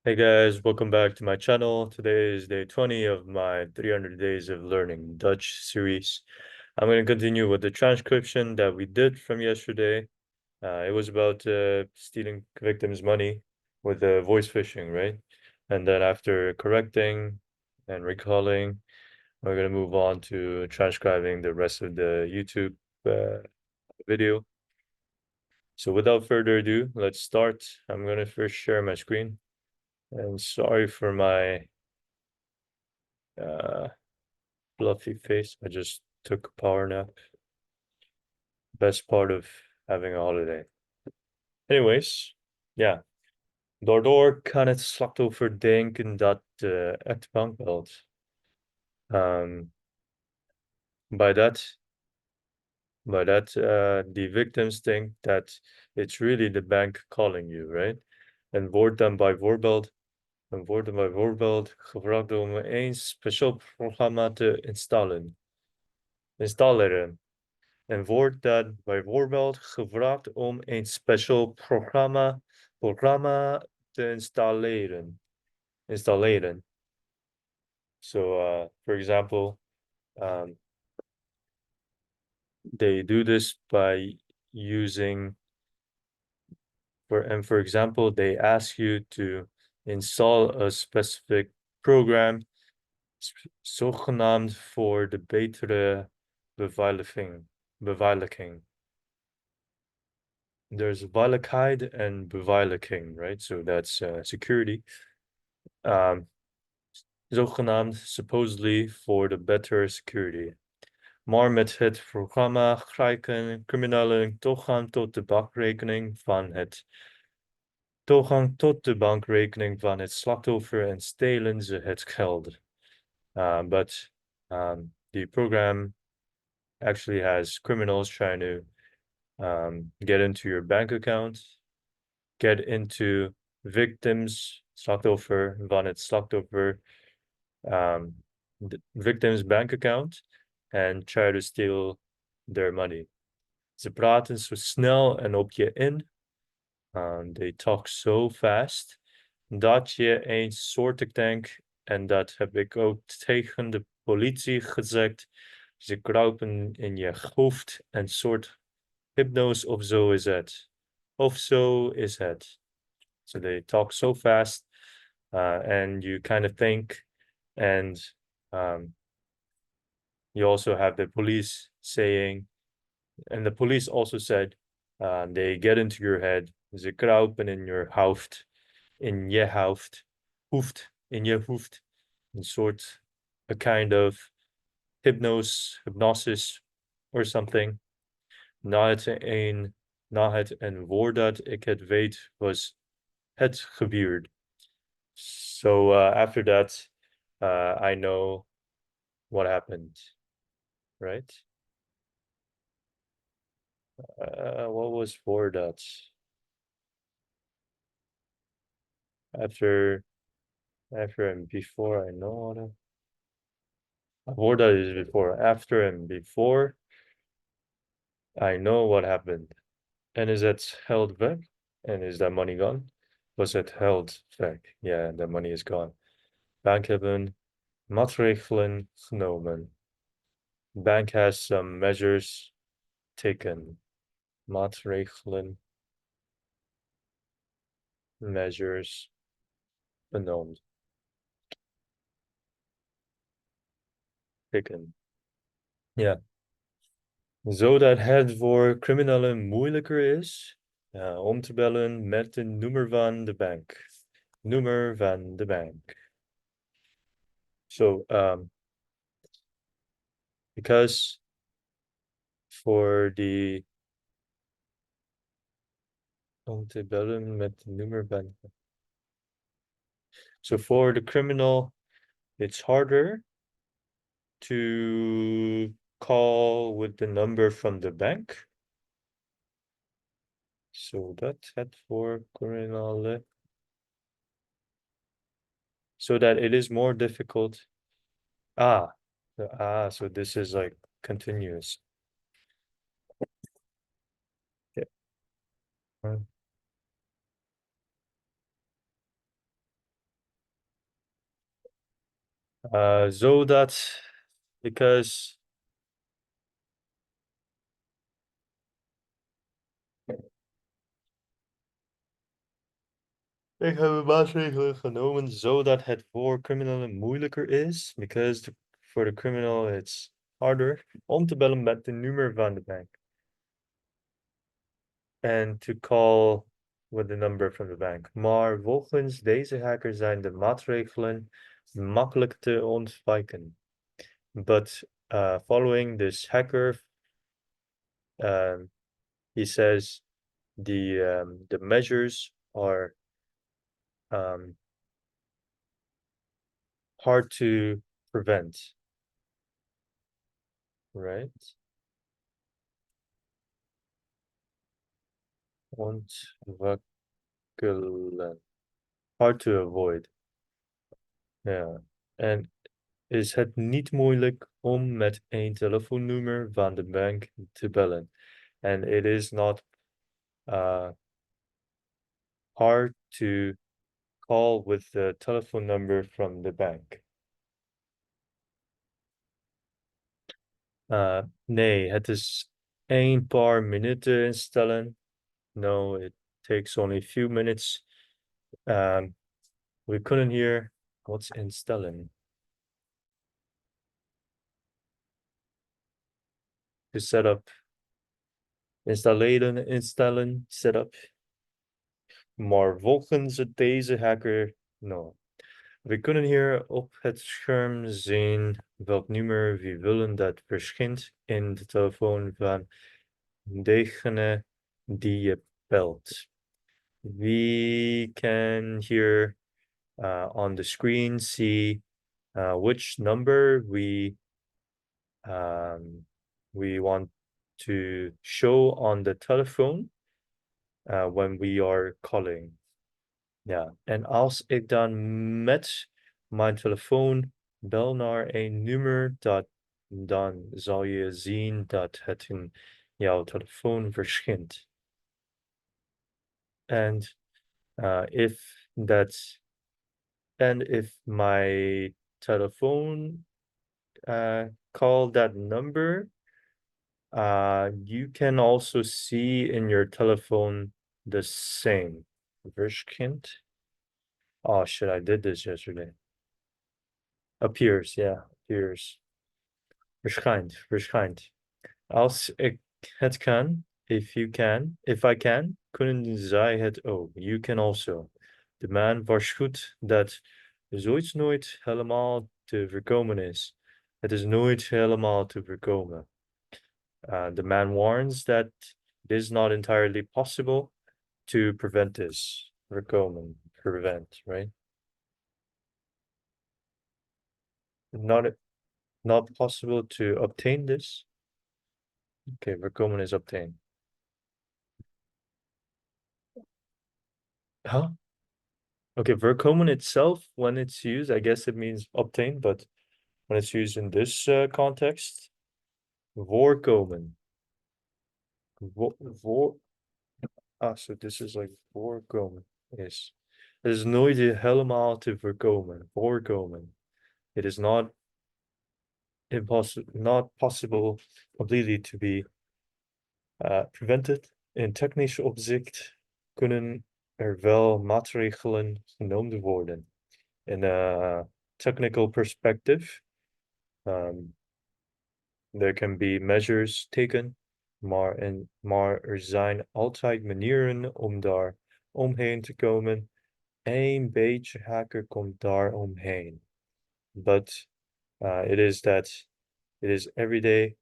Hey guys, welcome back to my channel. Today is day 20 of my 300 Days of Learning Dutch series. I'm going to continue with the transcription that we did from yesterday. It was about stealing victims' money with the voice phishing, right? And then after correcting and recalling, we're going to move on to transcribing the rest of the YouTube video. So without further ado, let's start. I'm going to first share my screen. And sorry for my uh, fluffy face. I just took a power nap. Best part of having a holiday. Anyways, ja. Daardoor kan het slachtoffer denken dat het bank belt. By that, the victims think that it's really the bank calling you, right? En wordt dan bijvoorbeeld gevraagd om een speciaal programma te installeren. En wordt dat bijvoorbeeld gevraagd om een speciaal programma te installeren. So, for example, they do this by using, for example, they ask you to install a specific program, zogenaamd voor de betere beveiliging. There's veiligheid and beveiliging, right? So that's security. Zogenaamd supposedly for the better security. Maar met het programma krijgen criminelen toegang tot de bankrekening van het slachtoffer en stelen ze het geld. But the program actually has criminals trying to get into your bank account, get into slachtoffer van het slachtoffer, the victim's bank account and try to steal their money. Ze praten zo snel en op je in. They talk so fast dat je eens soortig denkt, en dat heb ik ook tegen de politie gezegd. Ze kruipen in je hoofd en soort hypnose of zo is het. Of zo is het. So they talk so fast, and you kind of think, and you also have the police saying, and the police also said, they get into your head. Ze kruipen in your hoofd, in je in je hoofd, a kind of hypnosis or something. Na het en voordat ik het weet, was het gebeurd. So after that, I know what happened, right? What was for that? After and before, I know what that is before. After and before, I know what happened. And is that held back? And is that money gone? Was it held back? Yeah, the money is gone. Bank hebben maatregelen genomen. Bank has some measures taken. Maatregelen, measures genomen. Taken. Ja. Zodat het voor criminelen moeilijker is om te bellen met de nummer van de bank. Nummer van de bank. So, because for the om te bellen met de nummer van. So for the criminal, it's harder to call with the number from the bank. So that's het voor criminelen. So that it is more difficult. So this is like continuous. Yeah. Zodat, because ik heb maatregelen genomen zodat het voor criminelen moeilijker is. Because for the criminal it's harder om te bellen met de nummer van de bank. And to call with the number from the bank. Maar volgens deze hacker zijn de maatregelen makkelijk te ontwijken. But following this hacker, he says the measures are hard to prevent, right? Ontwikkelen. Hard to avoid. Ja. En is het niet moeilijk om met een telefoonnummer van de bank te bellen? And it is not hard to call with the telephone number from the bank. Nee, het is een paar minuten instellen. No, it takes only a few minutes. We couldn't hear what's instellen. To set up. Installeren, instellen, setup. Maar volgens deze hacker, no. We kunnen hier op het scherm zien welk nummer we willen dat verschijnt in de telefoon van degene die je belt. We can here on the screen see which number we want to show on the telephone when we are calling. Ja, en als ik dan met mijn telefoon bel naar een nummer, dan zal je zien dat het in jouw telefoon verschijnt. And if my telephone call that number, you can also see in your telephone the same. Verschijnt. Oh shit, I did this yesterday. Appears, yeah, appears. Verschijnt. Als ik het kan, if I can, kunnen zij het ook. You can also. De man waarschuwt dat zoiets nooit helemaal te voorkomen is. Het is nooit helemaal te voorkomen. The man warns that it is not entirely possible to prevent this. Voorkomen, prevent, right? Not possible to obtain this. Okay, voorkomen is obtain. Huh? Okay, voorkomen itself, when it's used, I guess it means obtain, but when it's used in this context, voorkomen. So this is like voorkomen is. Het is nooit helemaal te voorkomen. Voorkomen. It is not possible completely to be prevented. In technisch opzicht kunnen er wel maatregelen genomen worden. In a technical perspective, there can be measures taken, maar er zijn altijd manieren om daar omheen te komen. Een beetje hacker komt daar omheen. But it is every day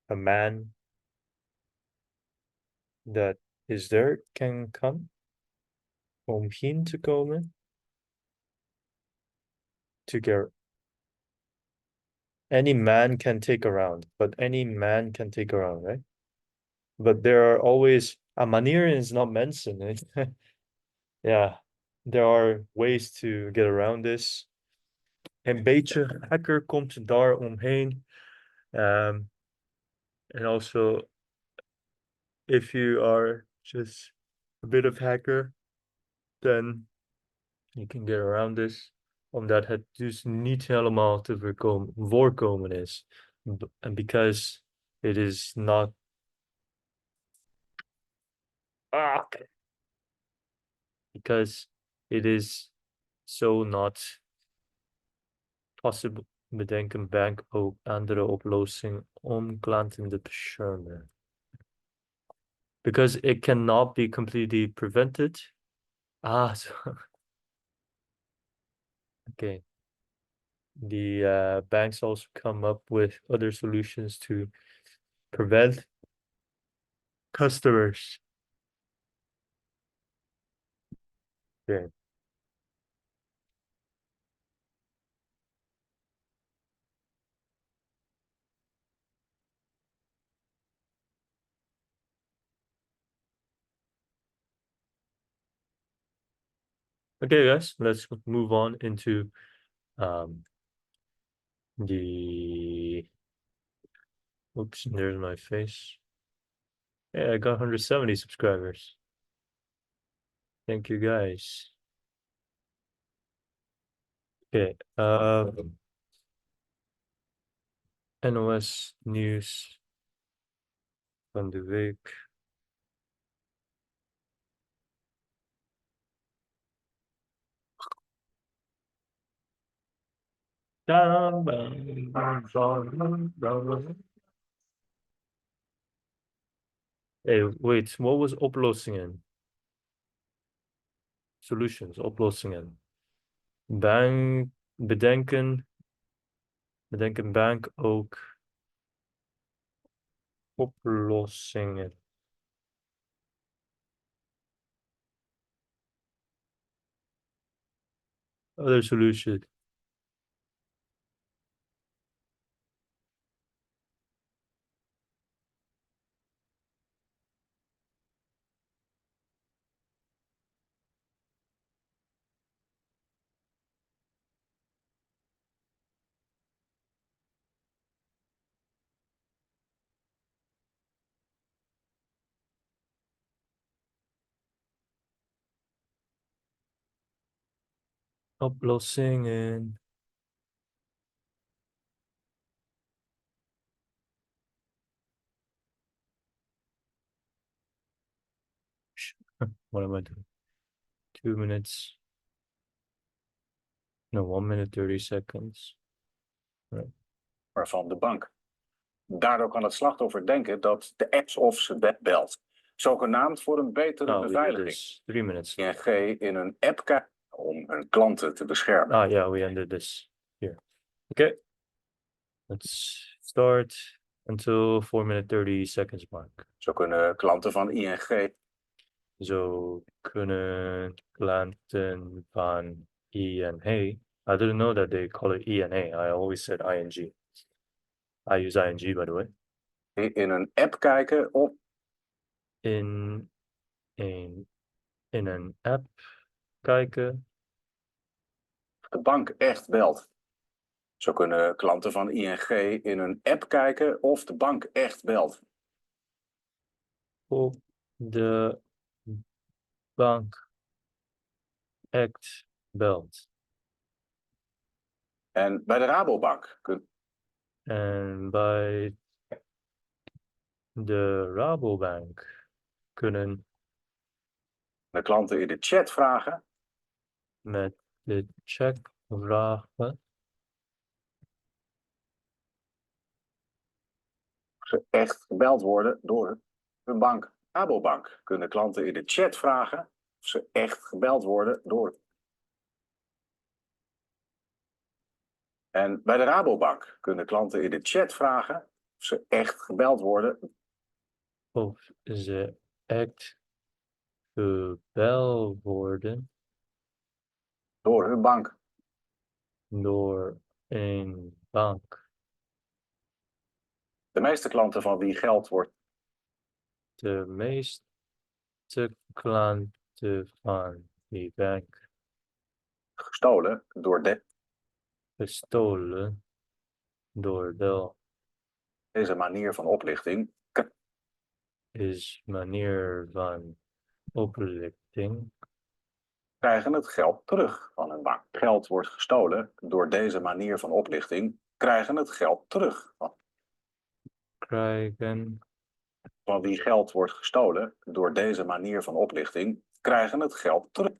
a man that is there can come om heen te komen. To get any man can take around, but any man can take around, right? But there are always a manier is not mentioned. Yeah, there are ways to get around this. Een beetje hacker komt daar omheen. And also, if you are just a bit of hacker, then you can get around this. Omdat het dus niet helemaal te voorkomen is. And because it is not because it is so not possible bedenken bank ook andere oplossing om klanten te beschermen. Because it cannot be completely prevented. So okay. The banks also come up with other solutions to prevent customers. Okay. Okay, guys, let's move on into the oops, there's my face. Yeah, I got 170 subscribers. Thank you guys. Okay, NOS nieuws van de week. Hey, wait, what was oplossingen? Solutions, oplossingen. Bedenken bank ook oplossingen. Other solution. Oplossingen. What am I doing? 2 minutes. No, 1 minute 30 seconds. Right. Van de bank. Daardoor kan het slachtoffer denken dat de apps of ze belt. Zogenaamd voor een betere beveiliging. 3 minutes. ING in een app kijken om hun klanten te beschermen. Yeah, we ended this here. Okay. Let's start until 4 minute 30 seconds mark. Zo kunnen klanten van ING. Zo kunnen klanten van ING. I didn't know that they call it ENA. I always said ING. I use ING, by the way. In een app kijken of In een app kijken. de bank echt belt. Zo kunnen klanten van ING in een app kijken of de bank echt belt. Of de bank echt belt. En bij de Rabobank En bij de Rabobank kunnen de klanten in de chat vragen met de check vragen of ze echt gebeld worden door hun bank. Rabobank kunnen klanten in de chat vragen of ze echt gebeld worden door. En bij de Rabobank kunnen klanten in de chat vragen of ze echt gebeld worden. of ze echt gebeld worden Door hun bank. door een bank. De meeste klanten van wie geld wordt De meeste klanten van die bank gestolen gestolen door deze manier van oplichting is manier van oplichting krijgen het geld terug van hun bank. Geld wordt gestolen door deze manier van oplichting, krijgen het geld terug. krijgen Van wie geld wordt gestolen door deze manier van oplichting, krijgen het geld terug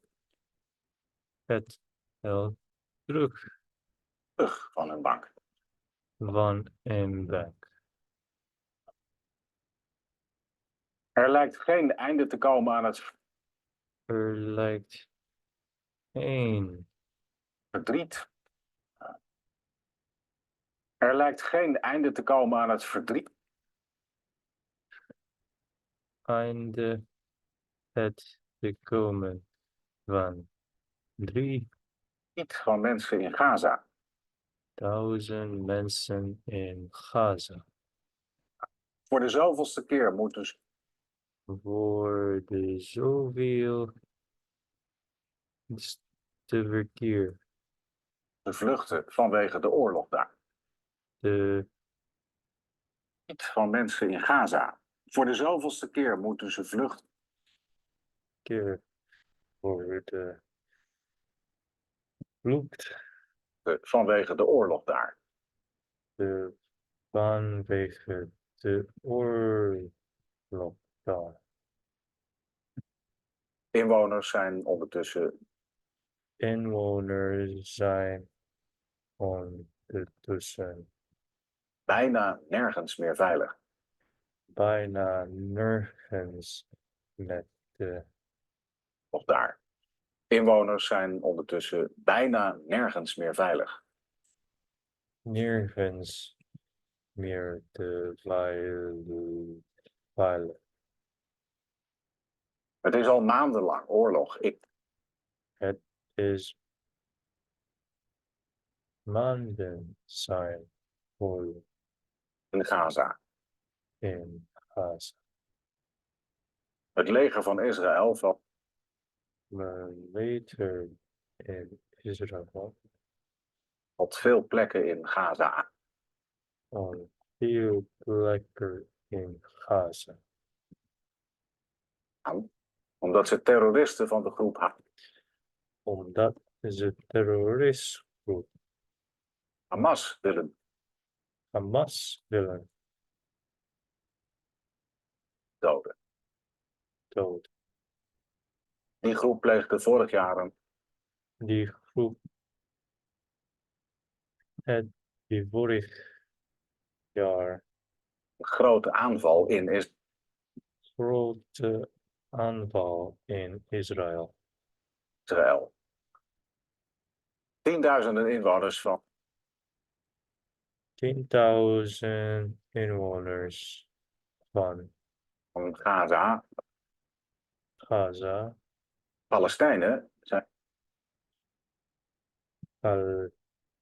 het geld terug van hun bank. van een bank. Er lijkt geen einde te komen aan het Er lijkt geen verdriet. Er lijkt geen einde te komen aan het verdriet einde het te komen van 3000 van mensen in Gaza. mensen in Gaza. Voor de zoveelste keer moet dus Voor de zoveel te verkeer. de vluchten vanwege de oorlog daar. De Van mensen in Gaza. Voor de zoveelste keer moeten ze vluchten keer voor de vlucht. vanwege de oorlog daar. De vanwege de oorlog daar. Inwoners zijn ondertussen Inwoners zijn ondertussen bijna nergens meer veilig. bijna nergens met de Of daar. Inwoners zijn ondertussen bijna nergens meer veilig. nergens meer te veilig. Het is al maandenlang oorlog. Het is maanden zijn oorlog In Gaza. in Gaza. Het leger van Israël valt Maar later in Israël op veel plekken in Gaza on veel plekken in Gaza. aan, omdat ze terroristen van de groep Omdat ze terroristgroep Hamas willen Hamas willen doden. doden. Die groep pleegde vorig jaar Die groep had die vorig jaar een grote aanval in grote aanval in Israël. Israël. Tienduizenden inwoners van 10.000 inwoners van Gaza, Gaza, Palestijnen, zijn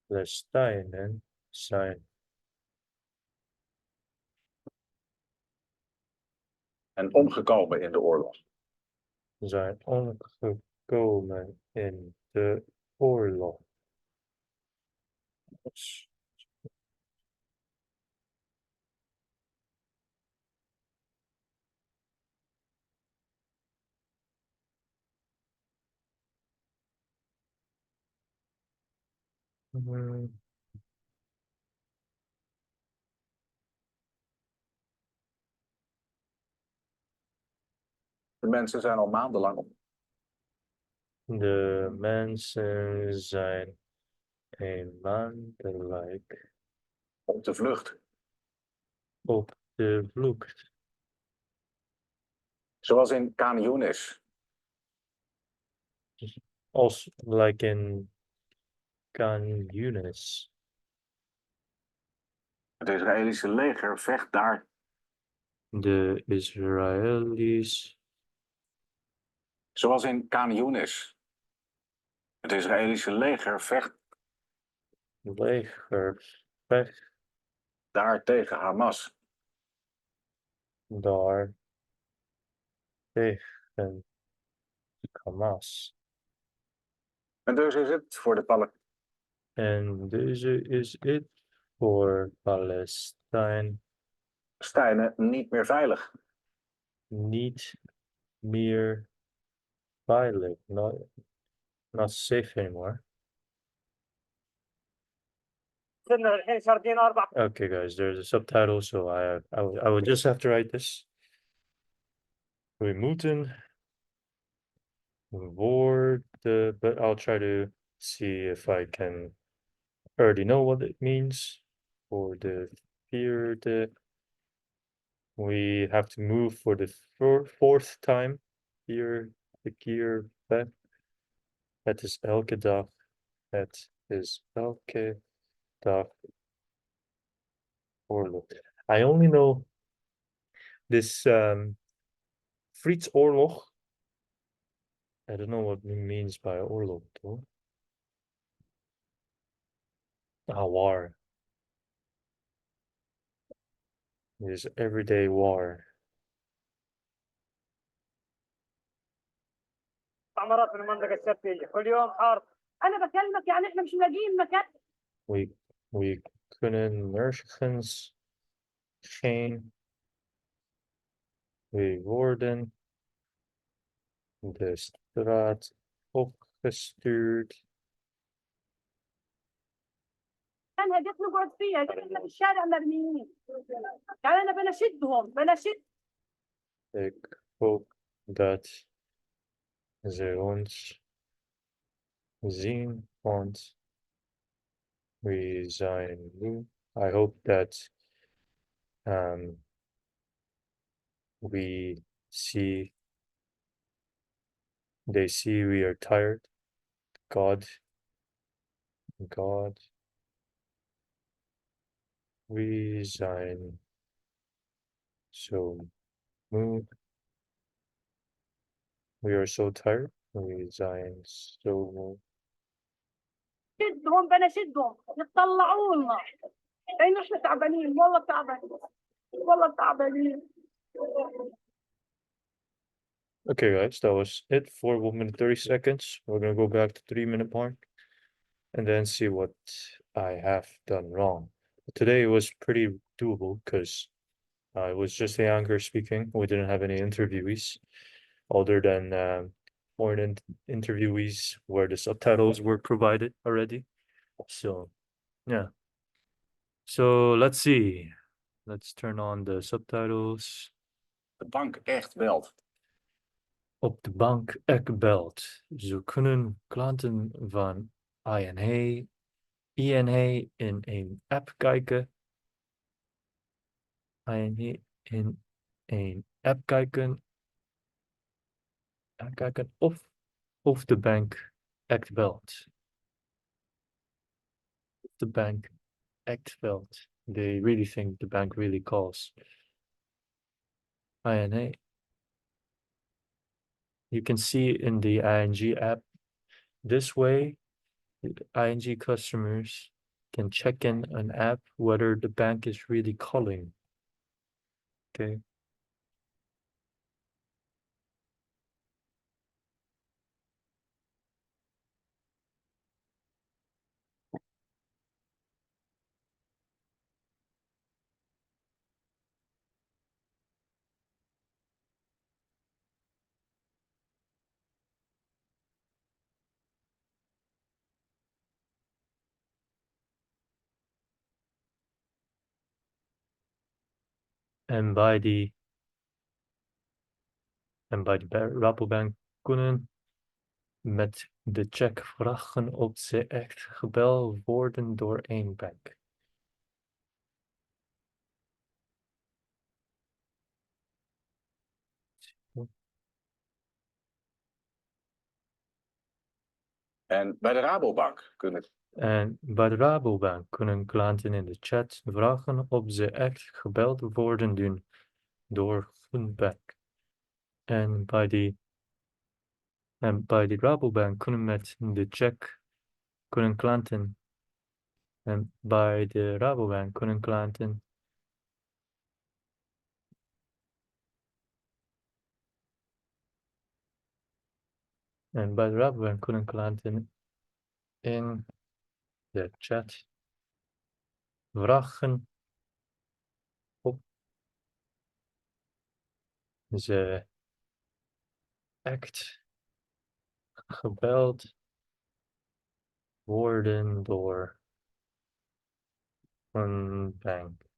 Palestijnen zijn en omgekomen in de oorlog. omgekomen in de oorlog. De mensen zijn al maandenlang De mensen zijn een maandelijk op de vlucht. op de vlucht. Zoals in Khan Yunis, Als like in Khan Yunis. het Israëlische leger vecht daar De Israëli's. zoals in Khan Yunis. Het Israëlische leger vecht Leger vecht daar tegen Hamas. daar tegen Hamas. En dus is het voor de En deze is het voor Palestijn Palestijnen niet meer veilig. niet meer veilig. not safe anymore. Okay, guys, there's a subtitle, so I would just have to write this. We moeten worden, but I'll try to see if I can already know what it means. For the vierde, we have to move for the fourth time. Vierde keer back. Het is elke dag. Het is elke dag oorlog. I only know this Friets oorlog. I don't know what it means by oorlog though. War. This everyday war. تعمرات من المنطقة الشرقية كل يوم حرب. أنا بكلمك يعني إحنا مش لاقيين مكان. We kunnen nergens geen. We worden de straat opgestuurd. أنا جيت نقعد فيها إحنا في الشارع مرميين. يعني أنا بناشدهم. Ik hoop dat ze ons zien, want we zijn moe. I hope that we see, they see we are tired. God, we zijn so moe. We are so tired. We zijn so moe. بناشدهم يطلعوا لنا. لأن إحنا تعبانين والله تعبانين. Okay, guys, that was it for 1 minute 30 seconds. We're gonna go back to 3-minute mark and then see what I have done wrong. Today was pretty doable because it was just the anchor speaking. We didn't have any interviewees other than foreign interviewees where the subtitles were provided already. So, yeah. So let's see. Let's turn on the subtitles. De bank echt belt. Op de bank echt belt. Zo kunnen klanten van ING in een app kijken. ING in een app kijken. Of de bank echt belt. The bank echt belt. They really think the bank really calls ING. You can see in the ING app, this way, ING customers can check in an app whether the bank is really calling. Okay. En bij die Rabobank kunnen met de check vragen of ze echt gebeld worden door één bank. En bij de Rabobank kunnen. En bij de Rabobank kunnen klanten in de chat vragen of ze echt gebeld worden door hun bank. En bij de Rabobank kunnen met de check kunnen klanten. En bij de Rabobank kunnen klanten. En bij de Rabobank kunnen klanten in de chat vragen of ze echt gebeld worden door een bank.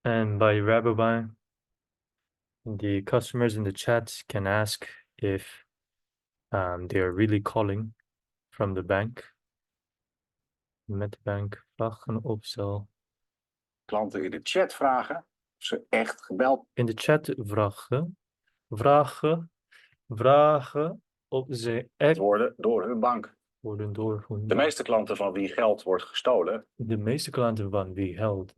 And by Rabobank, the customers in the chat can ask if they are really calling from the bank. Met de bank vragen opstel. Klanten in de chat vragen of ze echt gebeld In de chat vragen of ze echt worden door hun bank. worden door hun De bank. meeste klanten van wie geld wordt gestolen De meeste klanten van wie geld,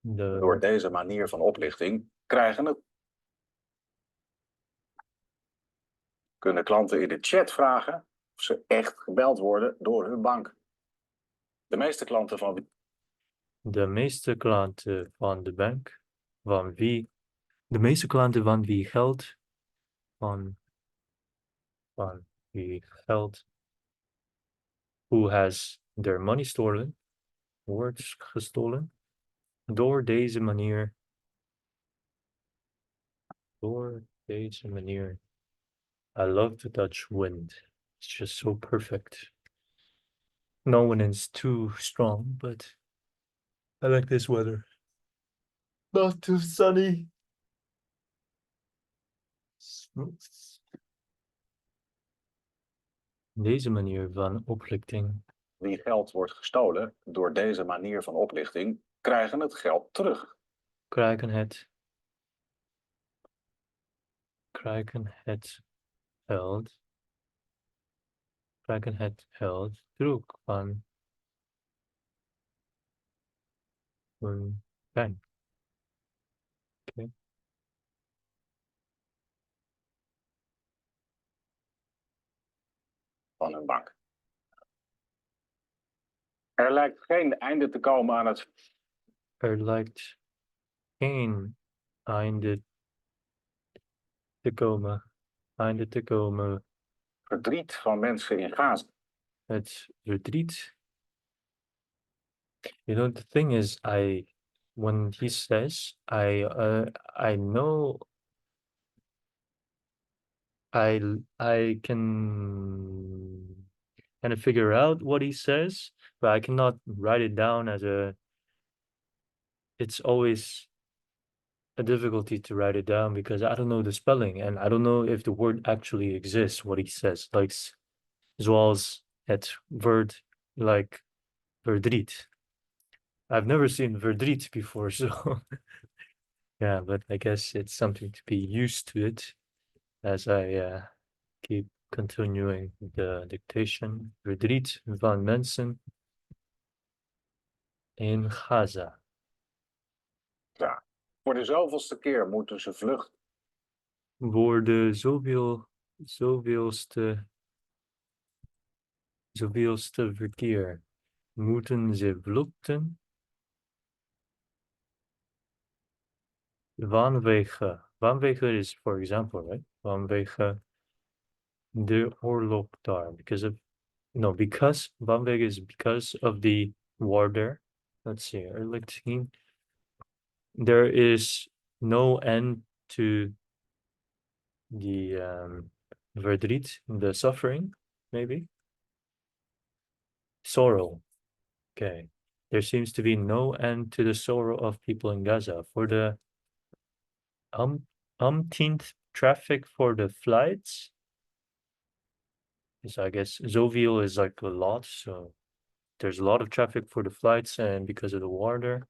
door deze manier van oplichting krijgen het. Kunnen klanten in de chat vragen of ze echt gebeld worden door hun bank. De meeste klanten van wie de meeste klanten van de bank, de meeste klanten van wie geld, van wie geld, who has their money stolen, wordt gestolen, door deze manier, I love the Dutch wind. It's just so perfect. No one is too strong, but I like this weather. Not too sunny. Deze manier van oplichting. wie geld wordt gestolen door deze manier van oplichting krijgen het geld terug. Krijgen het geld terug van hun bank. Okay. Van hun bank. Er lijkt geen einde te komen aan het Er lijkt geen einde te komen. verdriet van mensen in Gaza. Het verdriet. You know, the thing is, when he says, I know, I can kind of figure out what he says, but I cannot write it down it's always a difficulty to write it down because I don't know the spelling and I don't know if the word actually exists, what he says, like zoals het word, like verdriet. I've never seen verdriet before, so yeah, but I guess it's something to be used to it as I keep continuing the dictation. Verdriet van mensen in Gaza. Ja. Voor de zoveelste keer moeten ze vluchten. Voor de zoveelste verkeer moeten ze vluchten vanwege is for example, right? Vanwege de oorlog daar, vanwege is because of the war there. Let's see, there is no end to the verdriet, the suffering, maybe. Sorrow. Okay. There seems to be no end to the sorrow of people in Gaza. For the umpteenth traffic for the flights. Is I guess zoveel is like a lot, so there's a lot of traffic for the flights and because of the war there.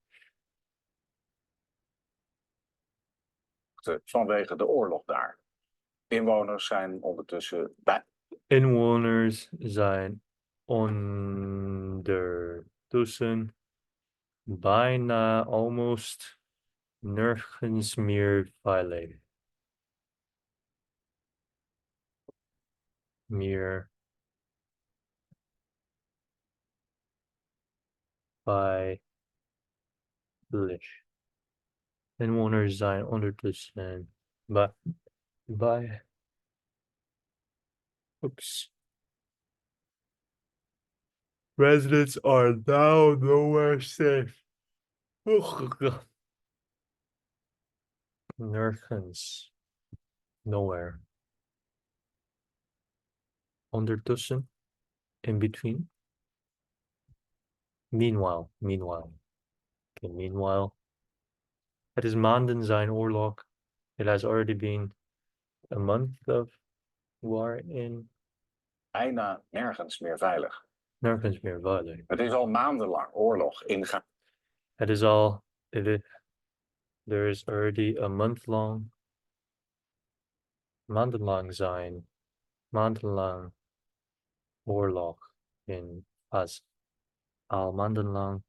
Vanwege de oorlog daar. Inwoners zijn ondertussen Inwoners zijn ondertussen bijna almost nergens meer veilig. Meer veilig. Inwoners zijn ondertussen Residents are now nowhere safe. Nergens. Nowhere. Ondertussen. In between. Meanwhile. Okay, meanwhile. Het is maanden zijn oorlog. It has already been a month of war in. Bijna nergens meer veilig. Nergens meer veilig. Het is al maandenlang oorlog in Gaza. Het is al. There is already a month long. Maandenlang zijn. Maandenlang oorlog in Gaza. Al maandenlang.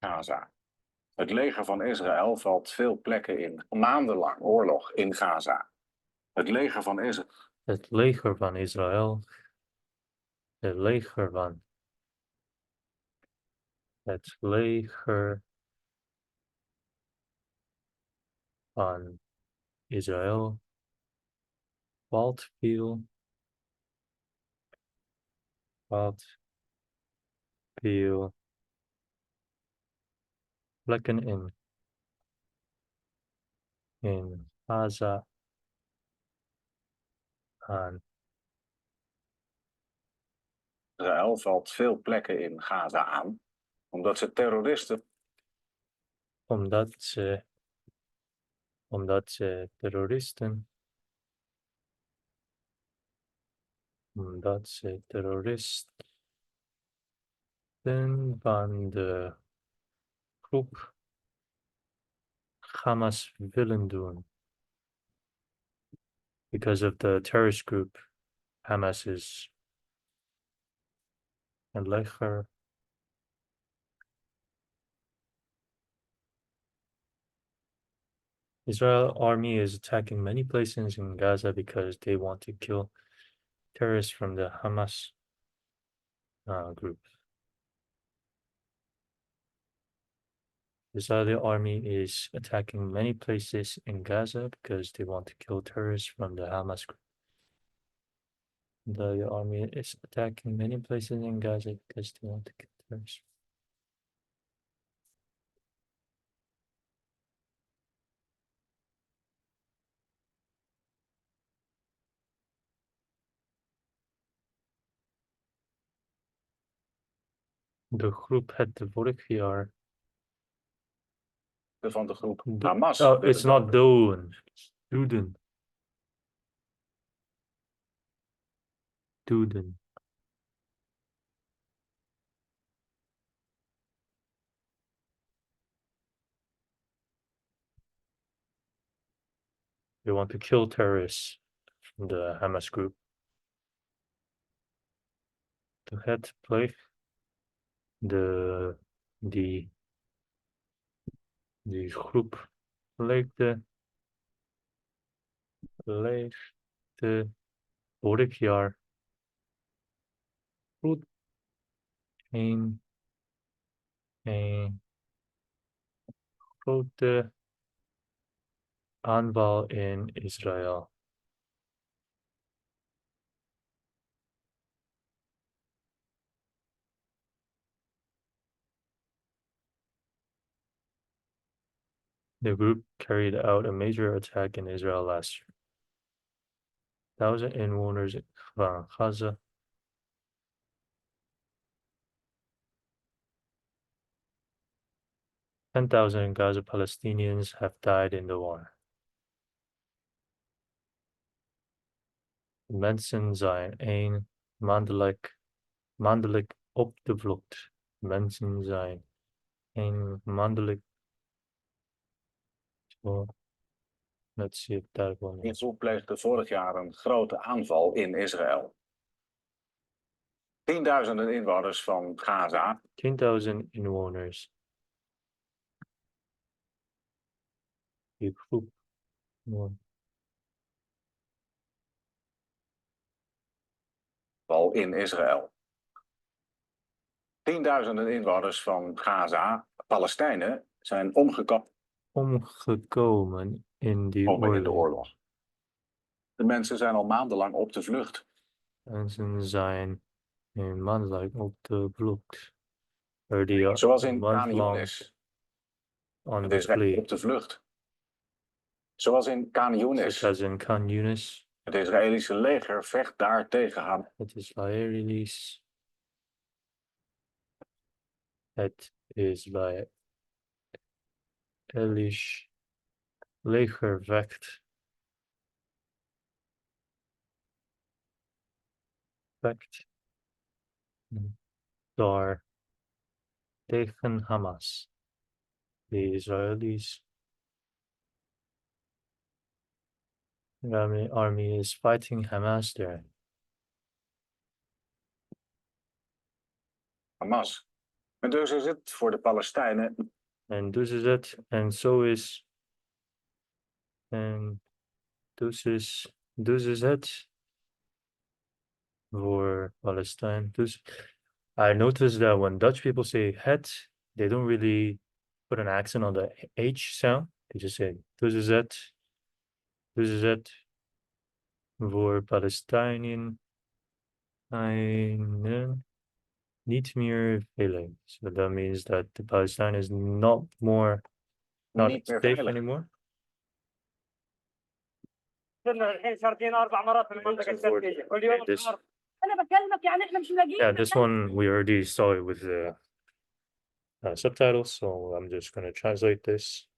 Gaza. Het leger van Israël valt veel plekken in. Maandenlang oorlog in Gaza. Het leger van Israël. Het leger van Israël. Het leger van. Het leger van Israël valt veel plekken in Gaza aan. Israël valt veel plekken in Gaza aan, omdat ze terroristen. Omdat ze terroristen. Omdat ze terroristen van de groep Hamas willen doen. Because of the terrorist group Hamas is een leger. Israel army is attacking many places in Gaza because they want to kill terrorists from the Hamas group. Israeli army is attacking many places in Gaza because they want to kill terrorists from the Hamas group. The army is attacking many places in Gaza because they want to kill terrorists. De groep het vorig jaar. Van de groep Hamas. Oh, it's not doen. Doeden. Doeden. They want to kill terrorists from the Hamas group. To het pleeg. Die groep pleegde vorig jaar goed een grote aanval in Israël. The group carried out a major attack in Israel last year. 1,000 inwoners van Gaza. $10,000 Gaza Palestinians have died in the war. Mensen zijn maandelijk op de vlucht. Mensen zijn maandelijk. Let's see if that one is. Israël pleegde vorig jaar een grote aanval in Israël. Tienduizenden inwoners van Gaza. 10,000 inwoners. Die groep. vooral in Israël. Tienduizenden inwoners van Gaza, Palestijnen, zijn omgekomen in die in de oorlog. oorlog. De mensen zijn al maandenlang op de vlucht. Mensen zijn een maandelijk op de vlucht. Zoals in Khan Yunis. On Het the Israël flee. op de vlucht. Zoals in Khan Yunis. Such as in Khan Yunis. Het Israëlische leger vecht daar tegen Hamas. Het Israëli's. Het Israëlisch leger vecht daar tegen Hamas. The Israelis army is fighting Hamas there. Hamas. En dus is het voor de Palestijnen. En dus is het. En zo is. En dus is het. For Palestine. Dus I noticed that when Dutch people say het, they don't really put an accent on the H sound. They just say dus is het. Dus is het. Voor Palestinian. Niet meer veilig. So that means that the Palestine is not Niet meer safe veilig. anymore. This, انا بكلمك يعني احنا مش لاقيين yeah, this one we already saw it with the subtitles, so I'm just gonna translate this.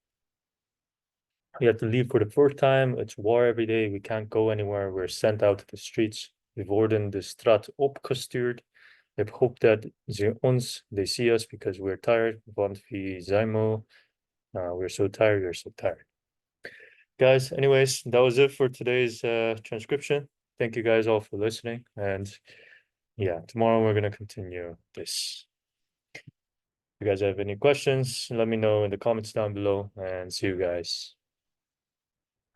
We have to leave for the fourth time. It's war every day. We can't go anywhere. We're sent out to the streets. We worden de straat opgestuurd. Ik hoop dat they see us because we're tired. Want we zijn moe. We're so tired. We're so tired. Guys, anyways, that was it for today's transcription. Thank you guys all for listening. And yeah, tomorrow we're going to continue this. If you guys have any questions, let me know in the comments down below and see you guys